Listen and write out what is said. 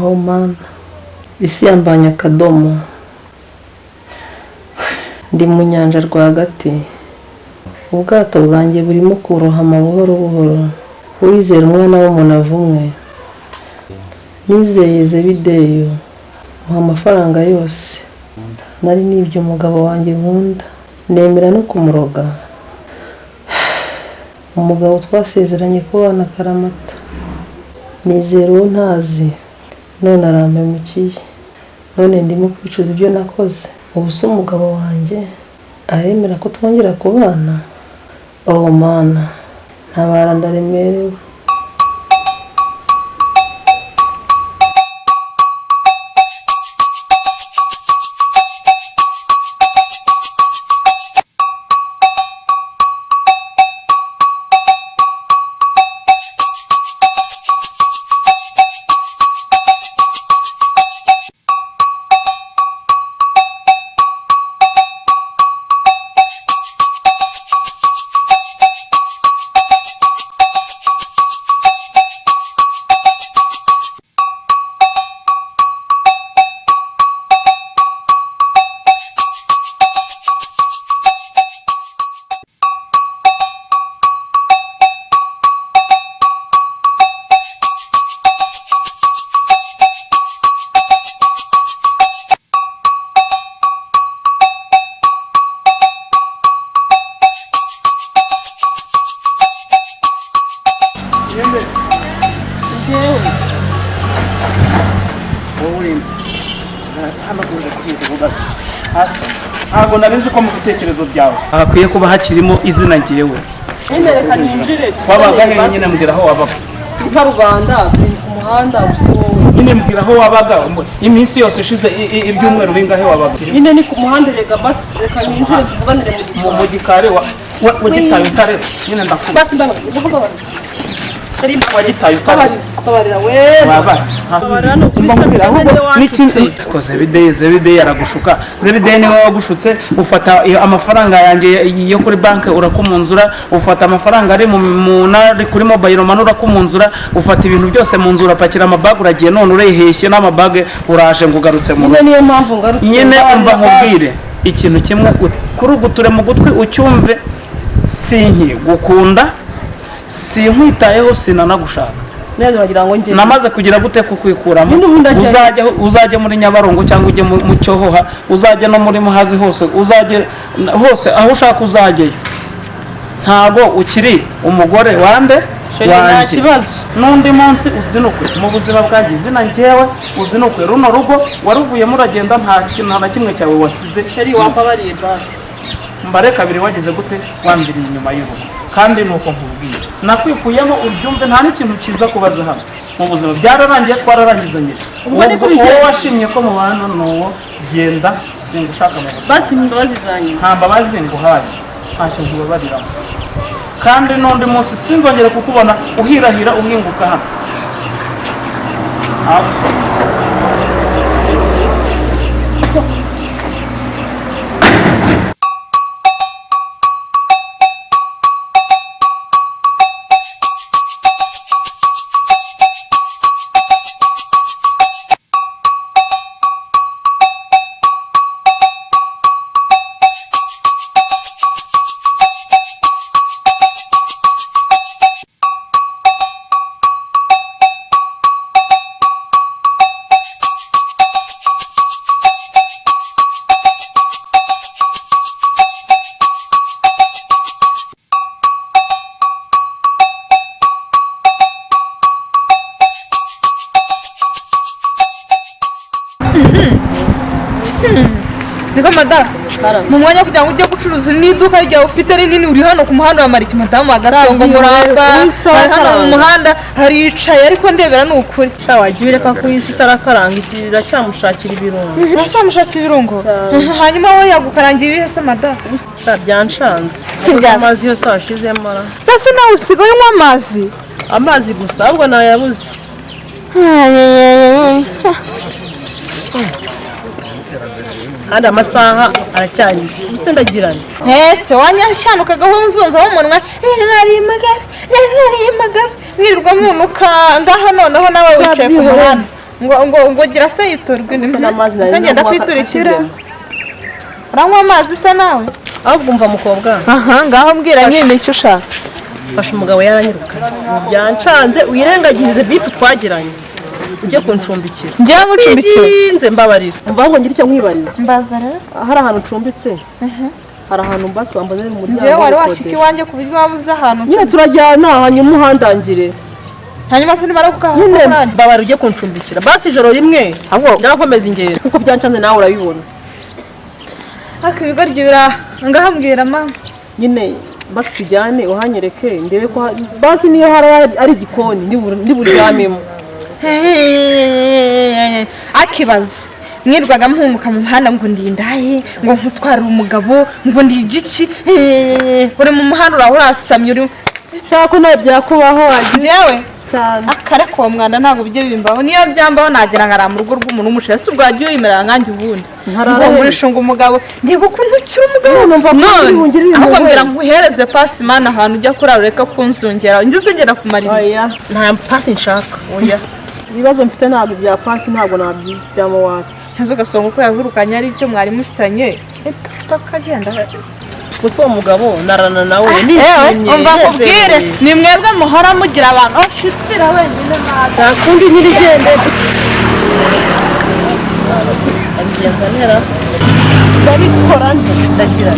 aho mana isi yambanya akadomo ndi mu nyanja rwagati ubwato bwanjye burimo kurohama buhoro buhoro uwizera umwana w'umuntu avumwe nizeye Zebideyo muha amafaranga yose nari nibyo umugabo wanjye nkunda nemera no kumuroga umugabo twasezeranye kubana karamata nizera uwo ntazi none arampemukiye none ndimo kwicuza ibyo nakoze ubu se umugabo wanjye aremera ko twongera kubana oh mana ntabara ndaremerewe ntabwo narenze ko mu bitekerezo byawe hakwiye kuba hakirimo izina ngewe nyerekana injire wabaga he nyine mbwira aho wabaga kwa Rwanda ku muhanda usohowe nyine mbwira aho wabaga iminsi yose ishize ibyumweru bingahe wabaga nyine ni ku muhanda rega basi reka ninjire tuvuganire mu gikari wa gitaye utare nyine ndakuba basi ndavuga ari wagitaye utare kubarira we baba kubarira no kubisabira ahubwo n'ikindi ko Zebideyo aragushuka Zebideyo niwe wagushutse ufata amafaranga yanjye yo kuri banke urakumunzura ufata amafaranga ari mu nari kuri mobile money urakumunzura ufata ibintu byose mu nzura pakira amabag uragiye none ureheshye n'amabag uraje ngugarutse mu nyine niyo mpamvu ngarutse nyine umva nkubwire ikintu kimwe kuruguture mu gutwi ucyumve sinki gukunda sinkwitayeho sinanagushaka neza bagira ngo nje namaze kugira gute kukwikuramo uzajya muri Nyabarongo cyangwa ujye mu Cyohoha uzajya no muri Muhazi hose uzajye hose aho ushaka uzajye ntago ukiri umugore wande wanjye n'undi munsi uzinukwe mu buzima bwanjye izina ngewe uzinukwe runo rugo waruvuyemo uragenda nta kintu na kimwe cyawe wasize sheri wapabariye basi mbare kabiri wagize gute wambiriye inyuma y'urugo kandi nuko nkubwiye nakwikuyemo ubyumve nta n'ikintu kiza kubaza hano mu buzima byararangiye twararangizanye wowe washimye ko mu bantu nuwo genda singushaka mu buzima basi imbabazi zanyu nta mbabazi nguhaye ntacyo nkubabariramo kandi n'undi munsi sinzongera kukubona uhirahira uhinguka hano niko madara mu mwanya kugira ngo ujye gucuruza n'iduka ryawe ufite rinini uri hano ku muhanda wa Mariki madamu agasongo muramba hari hano mu muhanda haricaye ariko ndebera ni ukuri wagiye reka ku isi itarakaranga itira cyamushakira ibirungo cyamushakira ibirungo hanyuma wowe yagukarangira ibihe se madara byanshanze amazi yose washizemo basi nawe usigaye unywa amazi gusa ahubwo nayabuze kandi amasaha aracyari ubuse ndagirana ese wanyashanukagaho umuzunzo w'umunwa nari imagara wirirwa munuka ngaha noneho nawe wicaye ku muhanda ngo gira se yiturwe se ngenda kwiturikira uranywa amazi isa nawe ahubwo umva mukobwa ngaho mbwira nyine icyo ushaka fasha umugabo yaranyirukanye byancanze uyirengagize bifu twagiranye ujye kuncumbikira njyewe ngucumbikira nze mbabarira umva ngo ngire icyo nkwibariza mbaza rero hari ahantu ucumbitse hari ahantu mbasi wambonera umuryango njyewe wari washyika iwanjye ku buryo wabuze ahantu nyine turajyana hanyuma umuhandangire hanyuma se nimara kukaha nyine mbabara ujye kuncumbikira basi ijoro rimwe ndakomeza ingero kuko byancanze nawe urabibona ariko ibigoryi ngahambwira mama nyine basi tujyane uhanyereke ndebe ko basi niyo hari ari igikoni ndiburyamemo akibaza mwirwaga mpumuka mu muhanda ngo ndindaye ngo nkutwarire umugabo ngo ndigiki uri mu muhanda urasamye uri cyako nawe byakubaho njyewe akareka uwo mwanda ntabwo bijye bimbaho niyo byambaho nagira ngo ari mu rugo rw'umuntu w'umushira si ubwo wagiye wimerera nkanjye ubundi ngo murishunga umugabo ngiye ukuntu ukiri umugabo none ahubwo mbwira nkuhereze pasi mana ahantu ujya kurara ureka kunzongera ngeze ngera kumarira nta pasi nshaka oya ibibazo mfite ntabwo bya pasi ntabwo nabyijyamo wacu ntazo gasonga ko yavurukanye ari icyo mwari mufitanye tukagenda gusa uwo mugabo narana nawe nishimye umva kubwire ni mwebwe muhora mugira abantu shitsira wenyine nta kundi nyirigende abigenza nera ndabikora ndagira